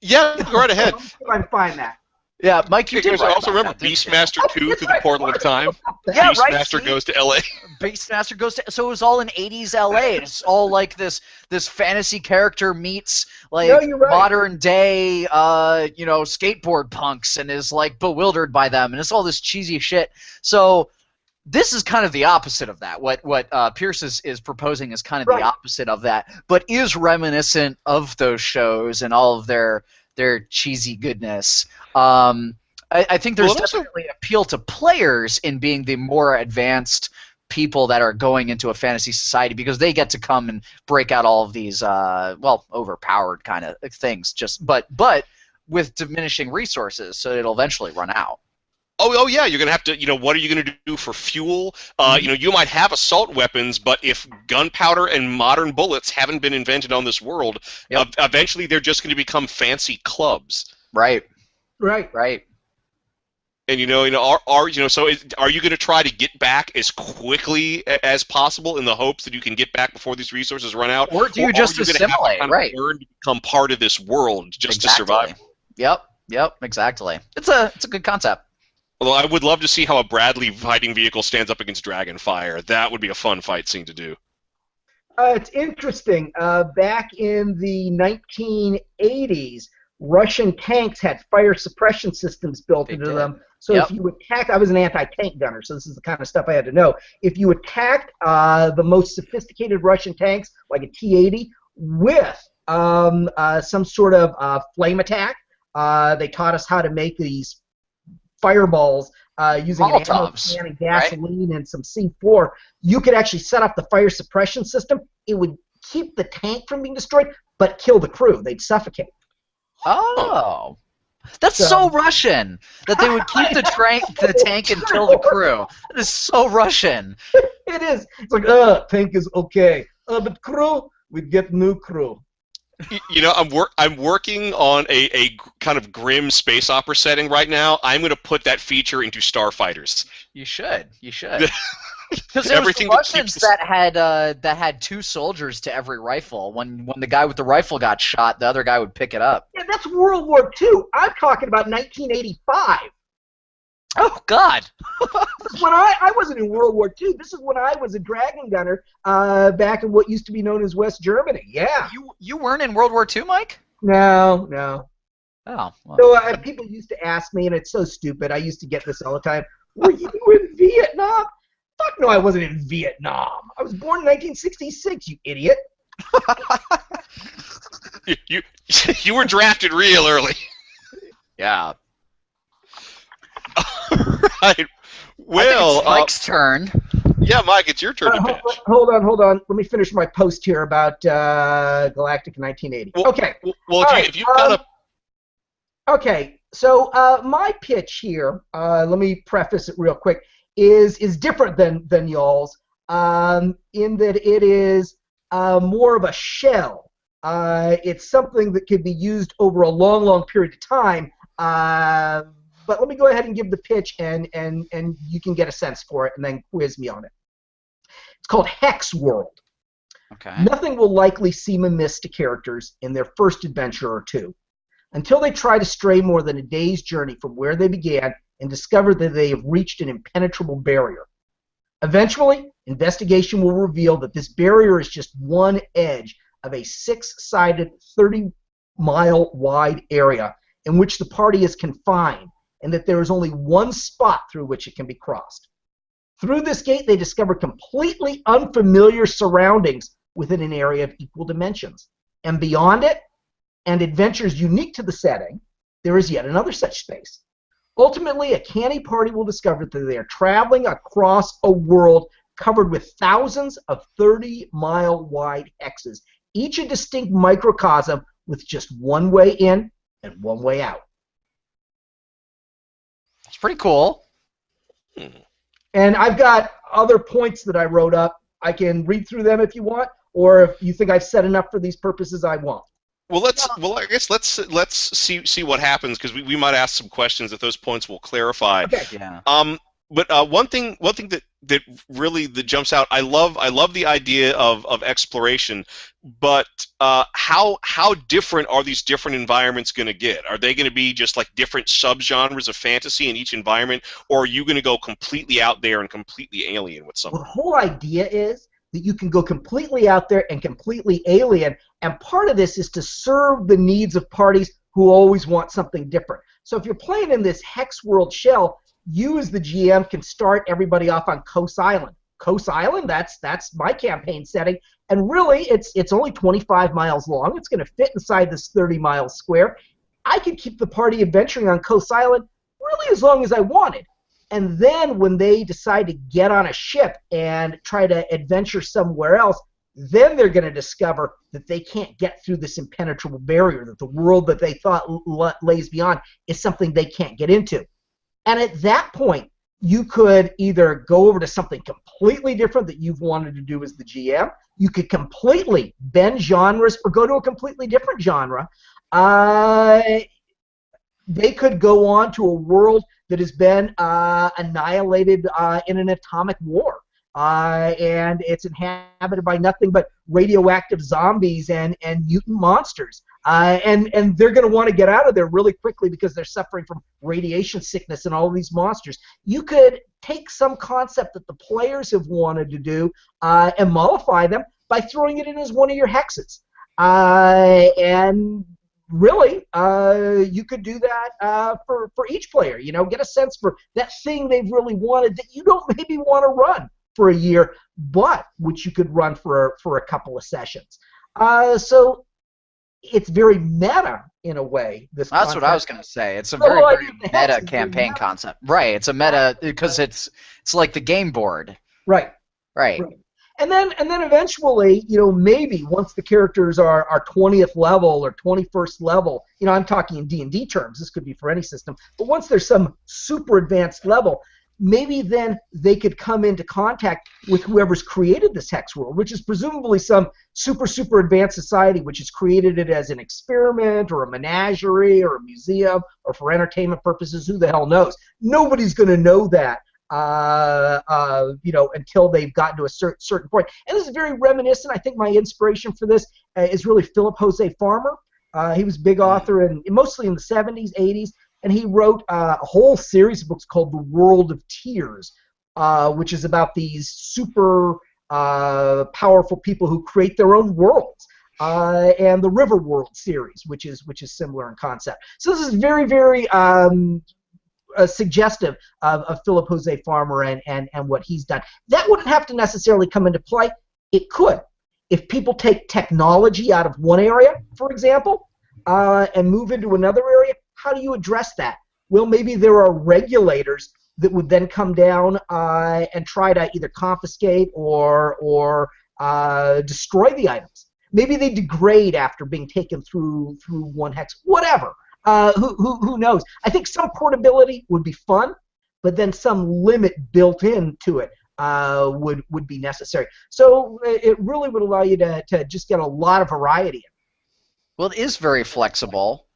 Yeah, go right ahead. I can find that. Yeah, Mike, you did. Also remember Beastmaster 2 through the Portal of Time? Yeah, Beastmaster goes to LA. Beastmaster goes to, so it was all in 80s LA. It's all like this fantasy character meets like modern day skateboard punks and is like bewildered by them, and it's all this cheesy shit. So this is kind of the opposite of that. What Pierce is proposing is kind of the opposite of that, but is reminiscent of those shows and all of their cheesy goodness. I think there's definitely appeal to players in being the more advanced people that are going into a fantasy society, because they get to come and break out all of these overpowered kind of things. But with diminishing resources, so it'll eventually run out. Oh yeah, you're gonna have to. What are you gonna do for fuel? You might have assault weapons, but if gunpowder and modern bullets haven't been invented on this world, eventually they're just gonna become fancy clubs. Right. And so are you gonna try to get back as quickly as possible in the hopes that you can get back before these resources run out? Or do you just assimilate? Right. Learn to become part of this world just to survive. Yep. Exactly. It's a good concept. Although I would love to see how a Bradley fighting vehicle stands up against Dragonfire. That would be a fun fight scene to do. It's interesting. Back in the 1980s, Russian tanks had fire suppression systems built into them. So if you attacked, I was an anti-tank gunner, so this is the kind of stuff I had to know. If you attacked the most sophisticated Russian tanks, like a T-80, with some sort of flame attack, They taught us how to make these fireballs using an ammo Molotovs, can and gasoline and some C4. You could actually set up the fire suppression system. It would keep the tank from being destroyed, but kill the crew. They'd suffocate. Oh. That's so Russian that they would keep the tank and kill the crew. That is so Russian. It is. It's like, tank is okay. But crew, we'd get new crew. You know, I'm working on a kind of grim space opera setting right now. I'm going to put that feature into Starfighters. You should. Because there was the Everything that Russians keeps that had 2 soldiers to every rifle. When the guy with the rifle got shot, the other guy would pick it up. Yeah, that's World War II. I'm talking about 1985. Oh God! When I wasn't in World War II. This is when I was a dragon gunner back in what used to be known as West Germany. Yeah. You weren't in World War II, Mike? No. Oh. Well. So people used to ask me, and it's so stupid. I used to get this all the time. Were you in Vietnam? Fuck no, I wasn't in Vietnam. I was born in 1966. You idiot. You were drafted real early. Yeah. Right. Well, it's Mike's turn. Yeah, Mike, it's your turn to pitch. Hold on. Let me finish my post here about Galactic 1980. Well, okay. Well, if you've got a... Okay, so my pitch here, let me preface it real quick, is different than y'all's in that it is more of a shell. It's something that could be used over a long period of time. But let me go ahead and give the pitch, and you can get a sense for it, and then quiz me on it. It's called Hex World. Okay. Nothing will likely seem amiss to characters in their first adventure or two, until they try to stray more than a day's journey from where they began and discover that they have reached an impenetrable barrier. Eventually, investigation will reveal that this barrier is just one edge of a 6-sided, 30-mile-wide area in which the party is confined, and that there is only one spot through which it can be crossed. Through this gate, they discover completely unfamiliar surroundings within an area of equal dimensions. And beyond it, and adventures unique to the setting, there is yet another such space. Ultimately, a canny party will discover that they are traveling across a world covered with thousands of 30-mile-wide hexes, each a distinct microcosm with just one way in and one way out. It's pretty cool. And I've got other points that I wrote up. I can read through them if you want, or if you think I've said enough for these purposes, I won't. Well, I guess let's see what happens, because we might ask some questions that those points will clarify. Okay. Yeah. But one thing that really jumps out, I love the idea of exploration, but how different are these different environments going to get? Are they going to be just like different subgenres of fantasy in each environment, or are you going to go completely out there and completely alien with something? Well, the whole idea is that you can go completely out there and completely alien, and part of this is to serve the needs of parties who always want something different. So if you're playing in this Hex World shell, you as the GM can start everybody off on Kos Island. Kos Island, that's my campaign setting, and really it's only 25 miles long. It's going to fit inside this 30-mile square. I could keep the party adventuring on Kos Island really as long as I wanted. And then when they decide to get on a ship and try to adventure somewhere else, then they're going to discover that they can't get through this impenetrable barrier, that the world that they thought lays beyond is something they can't get into. And at that point, you could either go over to something completely different that you've wanted to do as the GM, you could completely bend genres or go to a completely different genre. They could go on to a world that has been annihilated in an atomic war. And it's inhabited by nothing but radioactive zombies and mutant monsters. And they're going to want to get out of there really quickly because they're suffering from radiation sickness and all of these monsters. You could take some concept that the players have wanted to do and mollify them by throwing it in as one of your hexes. And really, you could do that for each player. You know, get a sense for that thing they've really wanted that you don't maybe want to run for a year, but which you could run for a couple of sessions. So it's very meta in a way. This That's concept. what I was going to say. It's a The very, whole very idea of the hex meta is very campaign meta. concept. Right. It's a meta because it's like the game board. Right. Right. Right. And then eventually, maybe once the characters are 20th level or 21st level, I'm talking in D&D terms. This could be for any system. But once there's some super advanced level, maybe then they could come into contact with whoever's created this hex world, which is presumably some super advanced society which has created it as an experiment or a menagerie or a museum or for entertainment purposes. Who the hell knows? Nobody's going to know that. Until they've gotten to a certain point. And this is very reminiscent. I think my inspiration for this is really Philip Jose Farmer. He was a big author, mostly in the 70s, 80s, and he wrote a whole series of books called The World of Tears, which is about these super powerful people who create their own worlds. And the River World series, which is similar in concept. So this is very, very suggestive of Philip Jose Farmer and what he's done. That wouldn't have to necessarily come into play. It could. If people take technology out of one area, for example, and move into another area, how do you address that? Well, maybe there are regulators that would then come down and try to either confiscate or destroy the items. Maybe they degrade after being taken through one hex. Whatever. Who knows? I think some portability would be fun, but then some limit built into it would be necessary. So it really would allow you to just get a lot of variety in. Well, it is very flexible,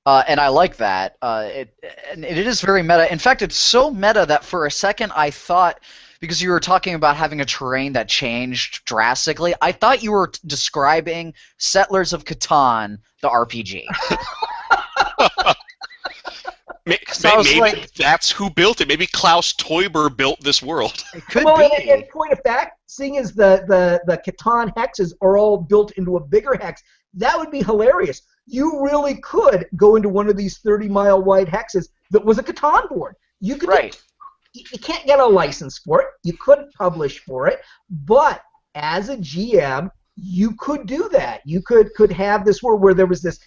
and I like that. It is very meta. In fact, it's so meta that for a second I thought, because you were talking about having a terrain that changed drastically, I thought you were describing Settlers of Catan, the RPG. Maybe that's who built it. Maybe Klaus Teuber built this world. It could be. In point of fact, seeing as the Catan hexes are all built into a bigger hex, that would be hilarious. You really could go into one of these 30-mile wide hexes that was a Catan board. You could. Right. You can't get a license for it. You couldn't publish for it, but as a GM, you could do that. You could have this world where there was this.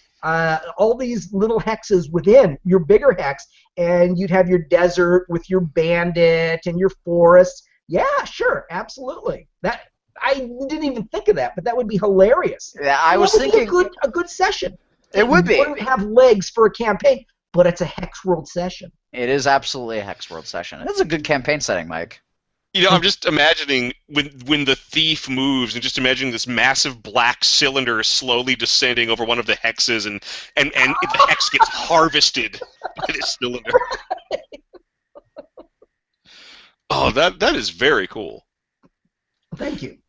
All these little hexes within your bigger hex, and you'd have your desert with your bandit and your forests. Yeah, sure, absolutely. That I didn't even think of that, but that would be hilarious. Yeah, I was thinking a good session. It would be. It wouldn't have legs for a campaign, but it's a Hex World session. It is absolutely a Hex World session. It's a good campaign setting, Mike. I'm just imagining when the thief moves, and just imagining this massive black cylinder slowly descending over one of the hexes, and the hex gets harvested by this cylinder. Oh, that is very cool. Thank you.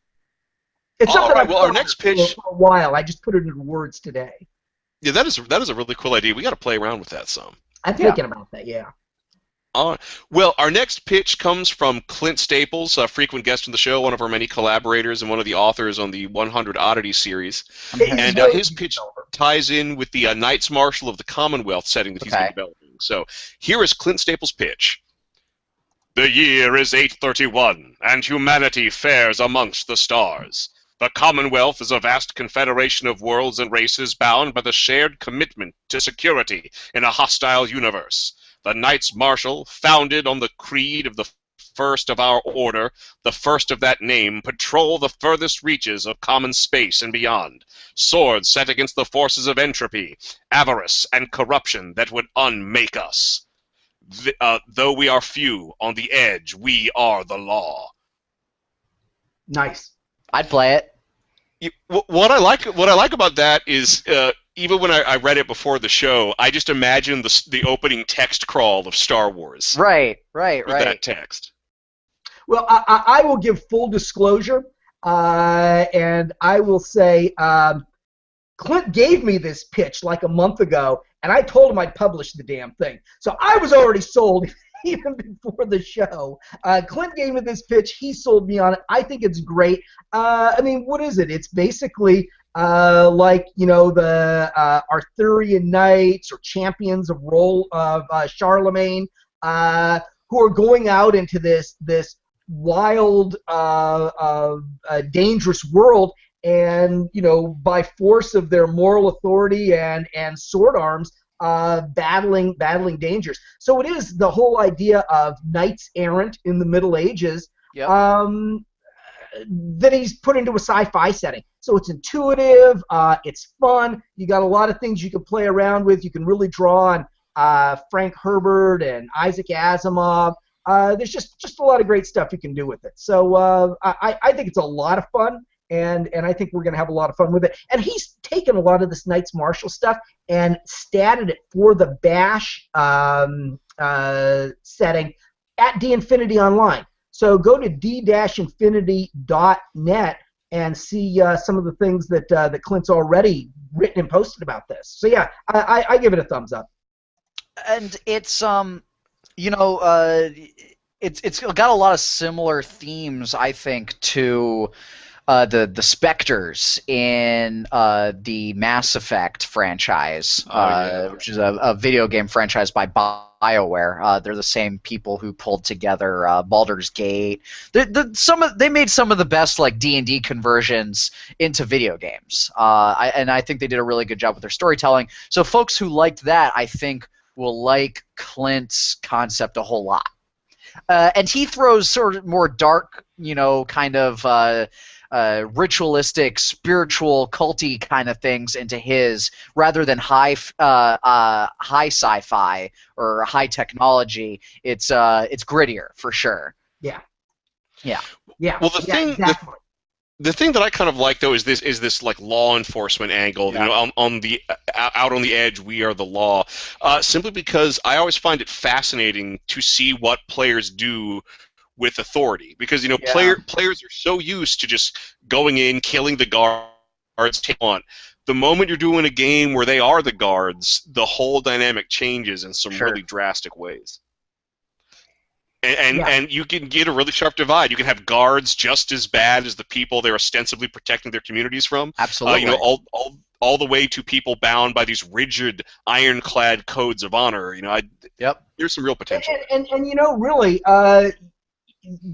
It's something I've our next pitch for a while. I just put it into words today. Yeah, that is a really cool idea. We got to play around with that some. I'm thinking about that. Yeah. Well, our next pitch comes from Clint Staples, a frequent guest on the show, one of our many collaborators, and one of the authors on the 100 Oddities series. And his pitch ties in with the Knights Marshal of the Commonwealth setting that he's been developing. So here is Clint Staples' pitch. The year is 831, and humanity fares amongst the stars. The Commonwealth is a vast confederation of worlds and races bound by the shared commitment to security in a hostile universe. The Knights Marshal, founded on the creed of the first of our order, the first of that name, patrol the furthest reaches of common space and beyond. Swords set against the forces of entropy, avarice, and corruption that would unmake us. Though we are few on the edge, we are the law. Nice. I'd play it. What I like about that is even when I read it before the show, I just imagined the opening text crawl of Star Wars. Right. With that text. Well, I will give full disclosure, and I will say Clint gave me this pitch like a month ago, and I told him I'd publish the damn thing. So I was already sold even before the show. Clint gave me this pitch. He sold me on it. I think it's great. I mean, what is it? It's basically like, the Arthurian knights or champions of Charlemagne who are going out into this wild, dangerous world and by force of their moral authority and sword arms, battling dangers. So it is the whole idea of knights errant in the Middle Ages. Yep. That he's put into a sci-fi setting. So it's intuitive, it's fun, you got a lot of things you can play around with, you can really draw on Frank Herbert and Isaac Asimov. There's just a lot of great stuff you can do with it. So I think it's a lot of fun, and I think we're going to have a lot of fun with it. And he's taken a lot of this Knights Martial stuff and statted it for the Bash setting at D-Infinity Online. So go to d-infinity.net and see some of the things that Clint's already written and posted about this. So yeah, I give it a thumbs up. And it's it's got a lot of similar themes, I think, to the Spectres in the Mass Effect franchise, which is a video game franchise by BioWare. They're the same people who pulled together Baldur's Gate. They made some of the best like D&D conversions into video games, and I think they did a really good job with their storytelling. So folks who liked that, I think, will like Clint's concept a whole lot. And he throws sort of more dark, kind of ritualistic, spiritual, culty kind of things into his, rather than high sci-fi or high technology. It's grittier for sure. Yeah. Well, exactly. The thing that I kind of like, though, is this like law enforcement angle. Yeah. On the out on the edge, we are the law. Simply because I always find it fascinating to see what players do with authority, because players are so used to just going in, killing the guards, take on. The moment you're doing a game where they are the guards, the whole dynamic changes in some really drastic ways. And you can get a really sharp divide. You can have guards just as bad as the people they're ostensibly protecting their communities from. Absolutely. All the way to people bound by these rigid, ironclad codes of honor. There's some real potential. And really,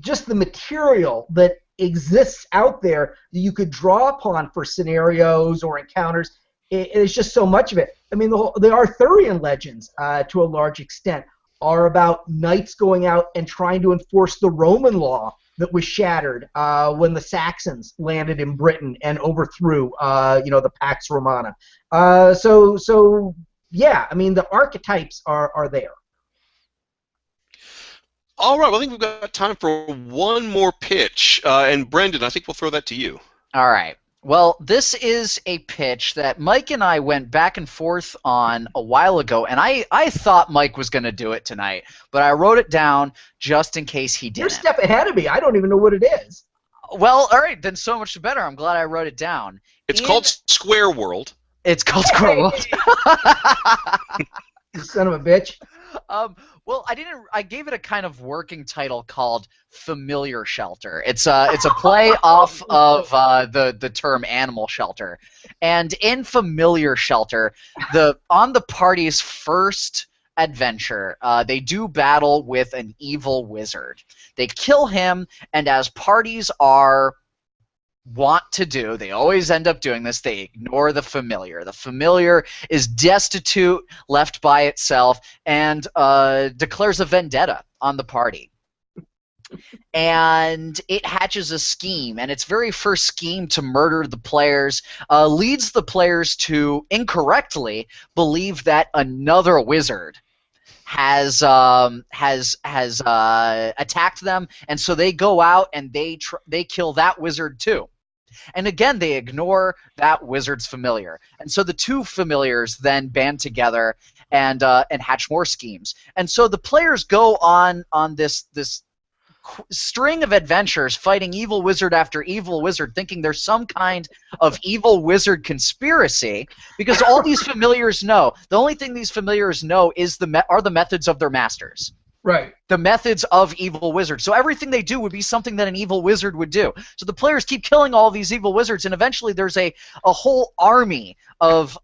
just the material that exists out there that you could draw upon for scenarios or encounters, there's just so much of it. I mean, the Arthurian legends, to a large extent, are about knights going out and trying to enforce the Roman law that was shattered when the Saxons landed in Britain and overthrew, the Pax Romana. So yeah, I mean, the archetypes are there. All right, well, I think we've got time for one more pitch, and Brendan, I think we'll throw that to you. All right. Well, this is a pitch that Mike and I went back and forth on a while ago, and I thought Mike was going to do it tonight, but I wrote it down just in case he didn't. You're a step ahead of me. I don't even know what it is. Well, all right, then so much better. I'm glad I wrote it down. It's called Square World. It's called Square World. You son of a bitch. Well, I gave it a kind of working title called Familiar Shelter. It's a play off of the term animal shelter. And in Familiar Shelter, on the party's first adventure, they do battle with an evil wizard. They kill him, and as parties want to do, they always end up doing this, they ignore the familiar. The familiar is destitute, left by itself, and declares a vendetta on the party. And it hatches a scheme, and its very first scheme to murder the players leads the players to incorrectly believe that another wizard has attacked them, and so they go out and they kill that wizard too. And again, they ignore that wizard's familiar, and so the two familiars then band together and hatch more schemes. And so the players go on this string of adventures fighting evil wizard after evil wizard, thinking there's some kind of evil wizard conspiracy, because all these familiars know, the only thing these familiars know is are the methods of their masters. Right. The methods of evil wizards. So everything they do would be something that an evil wizard would do. So the players keep killing all these evil wizards, and eventually there's a whole army of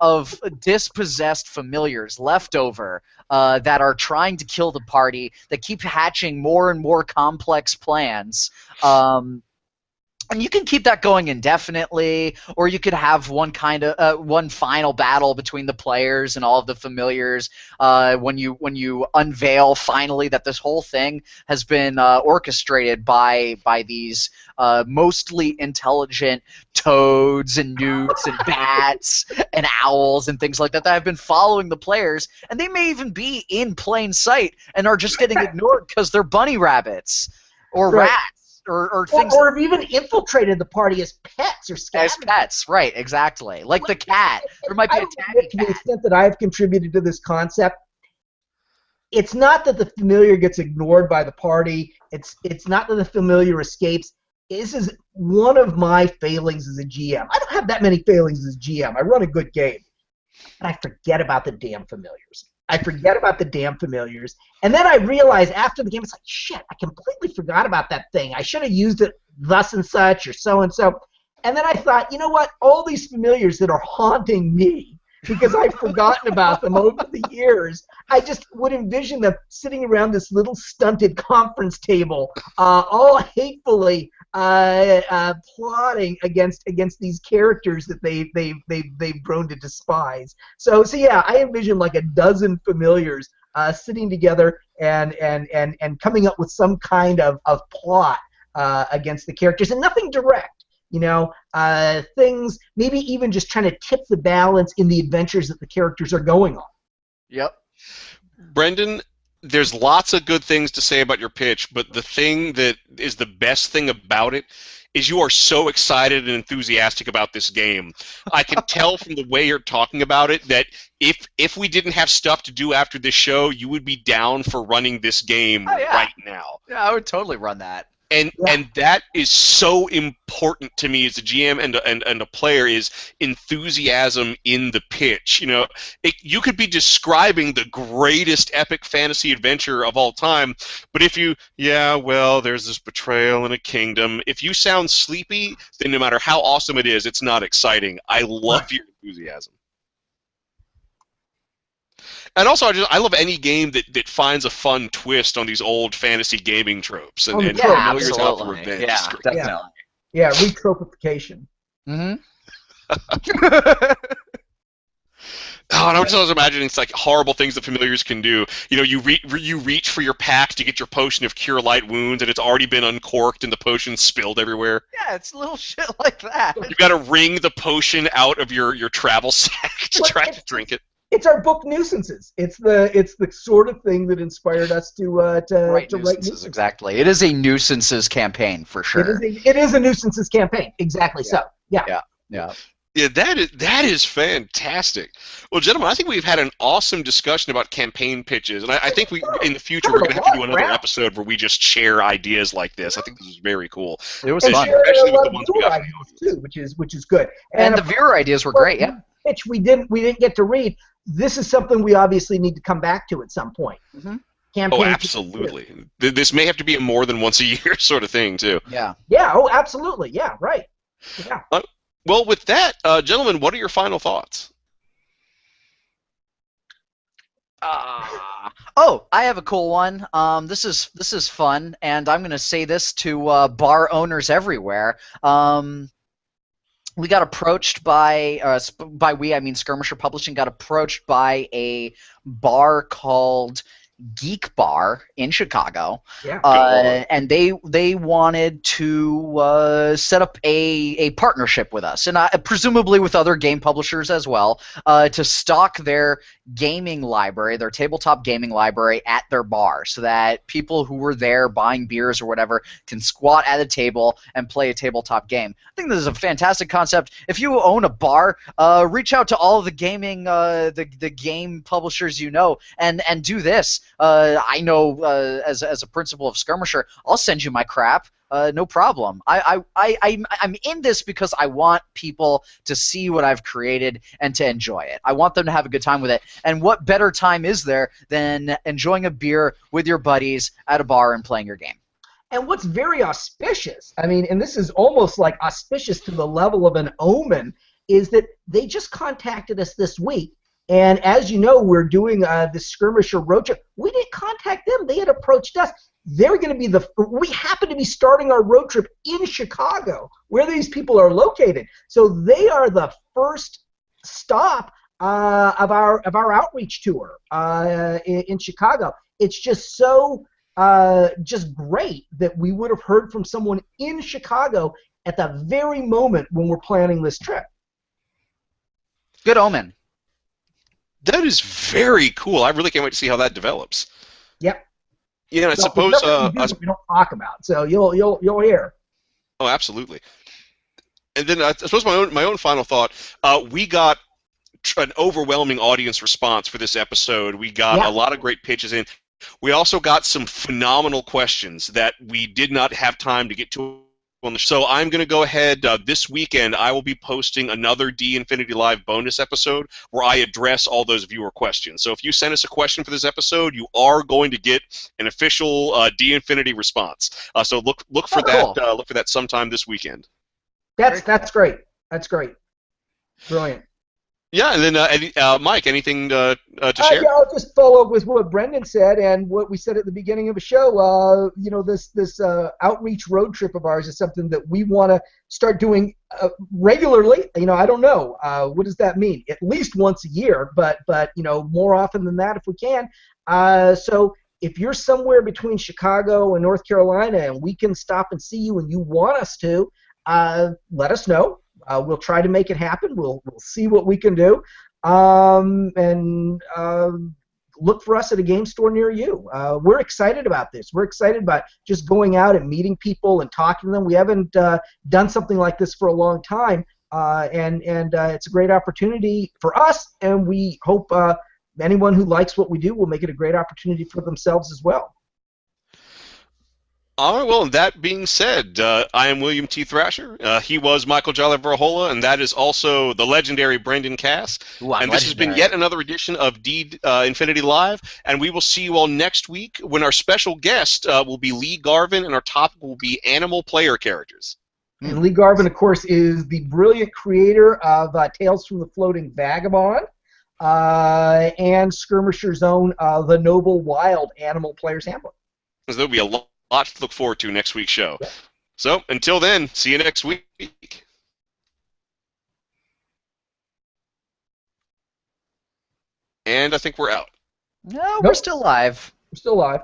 dispossessed familiars left over that are trying to kill the party, that keep hatching more and more complex plans. And you can keep that going indefinitely, or you could have one final battle between the players and all of the familiars when you unveil finally that this whole thing has been orchestrated by these mostly intelligent toads and newts and bats and owls and things like that have been following the players, and they may even be in plain sight and are just getting ignored because they're bunny rabbits or Right. rats. Or things or have even infiltrated the party as pets or as scavengers. pets, right? Exactly, like the cat. There might be a I tag admit, to the cat. extent that I have contributed to this concept, it's not that the familiar gets ignored by the party. It's not that the familiar escapes. This is one of my failings as a GM. I don't have that many failings as a GM. I run a good game, but I forget about the damn familiars. And then I realize after the game, it's like, shit, I completely forgot about that thing. I should have used it thus and such or so and so. And then I thought, you know what? All these familiars that are haunting me because I've forgotten about them over the years, I just would envision them sitting around this little stunted conference table, all hatefully plotting against these characters that they've grown to despise. So yeah, I envision like a dozen familiars sitting together and coming up with some kind of plot against the characters, and nothing direct. Things maybe even just trying to tip the balance in the adventures that the characters are going on. Yep. Brendan, there's lots of good things to say about your pitch, but the thing that is the best thing about it is you are so excited and enthusiastic about this game. I can tell from the way you're talking about it that if we didn't have stuff to do after this show, you would be down for running this game right now. Yeah, I would totally run that. And that is so important to me as a GM and a player, is enthusiasm in the pitch. You could be describing the greatest epic fantasy adventure of all time, but if there's this betrayal in a kingdom. If you sound sleepy, then no matter how awesome it is, it's not exciting. I love your enthusiasm. And also, I love any game that finds a fun twist on these old fantasy gaming tropes and familiars out for revenge. Yeah, definitely. Yeah, retropification. Mm-hmm. And I'm just imagining it's like horrible things that familiars can do. You reach for your pack to get your potion of cure light wounds, and it's already been uncorked, and the potion's spilled everywhere. Yeah, it's little shit like that. You got to wring the potion out of your travel sack to try to drink it. It's our book nuisances. It's the sort of thing that inspired us to write nuisances. Exactly. It is a nuisances campaign for sure. It is a nuisances campaign. Exactly. Yeah. So. Yeah. Yeah, that is fantastic. Well, gentlemen, I think we've had an awesome discussion about campaign pitches, and I think in the future we're going to have to do another episode where we just share ideas like this. I think this is very cool. It was and fun, especially with the ones we got too, which is good. And the viewer ideas were great. Yeah. Pitch we didn't get to read. This is something we obviously need to come back to at some point. Mm-hmm. Oh, absolutely. This may have to be a more than once a year sort of thing too. Yeah. Yeah. Oh, absolutely. Yeah. Right. Yeah. Well, with that, gentlemen, what are your final thoughts? I have a cool one. This is fun, and I'm going to say this to bar owners everywhere. We got approached by I mean Skirmisher Publishing got approached by a bar called Geek Bar in Chicago, and they wanted to set up a partnership with us, and presumably with other game publishers as well, to stock their gaming library, their tabletop gaming library at their bar, so that people who were there buying beers or whatever can squat at a table and play a tabletop game. I think this is a fantastic concept. If you own a bar, reach out to all of the gaming, the game publishers you know, and do this. I know as a principal of Skirmisher, I'll send you my crap. No problem. I'm in this because I want people to see what I've created and to enjoy it. I want them to have a good time with it. And what better time is there than enjoying a beer with your buddies at a bar and playing your game? And what's very auspicious, I mean, and this is almost like auspicious to the level of an omen, is that they just contacted us this week. And as you know, we're doing the Skirmisher Road Trip. We didn't contact them. They had approached us. they're going to be we happen to be starting our road trip in Chicago, where these people are located. So they are the first stop of our outreach tour in Chicago. It's just so just great that we would have heard from someone in Chicago at the very moment when we're planning this trip. Good omen. That is very cool. I really can't wait to see how that develops. Yep. You know, I So suppose there's nothing we do that we don't talk about. So you'll hear. Oh, absolutely. And then I suppose my own final thought. We got an overwhelming audience response for this episode. We got a lot of great pitches in. We also got some phenomenal questions that we did not have time to get to on the show. So I'm going to go ahead this weekend. I will be posting another D Infinity Live bonus episode where I address all those viewer questions. So if you send us a question for this episode, you are going to get an official D Infinity response. So look for that. Cool. Look for that sometime this weekend. That's great. That's great. Brilliant. Yeah, and then Mike, anything to share? Yeah, I'll just follow up with what Brendan said and what we said at the beginning of the show. You know, this outreach road trip of ours is something that we want to start doing regularly. You know, I don't know. What does that mean? At least once a year, but you know, more often than that if we can. So if you're somewhere between Chicago and North Carolina and we can stop and see you and you want us to, let us know. We'll try to make it happen. We'll see what we can do, and look for us at a game store near you. We're excited about this. We're excited about just going out and meeting people and talking to them. We haven't done something like this for a long time, and it's a great opportunity for us. And we hope anyone who likes what we do will make it a great opportunity for themselves as well. All right, well, that being said, I am William T. Thrasher. He was Michael Jolly Varhola, and that is also the legendary Brendan Cass. And this has been yet another edition of D Infinity Live, and we will see you all next week when our special guest will be Lee Garvin, and our topic will be animal player characters. And Lee Garvin, of course, is the brilliant creator of Tales from the Floating Vagabond and Skirmisher's Own The Noble Wild Animal Player's Handbook. So there'll be a lot to look forward to next week's show. Yeah. So, until then, see you next week. And I think we're out. No, we're still live. We're still live.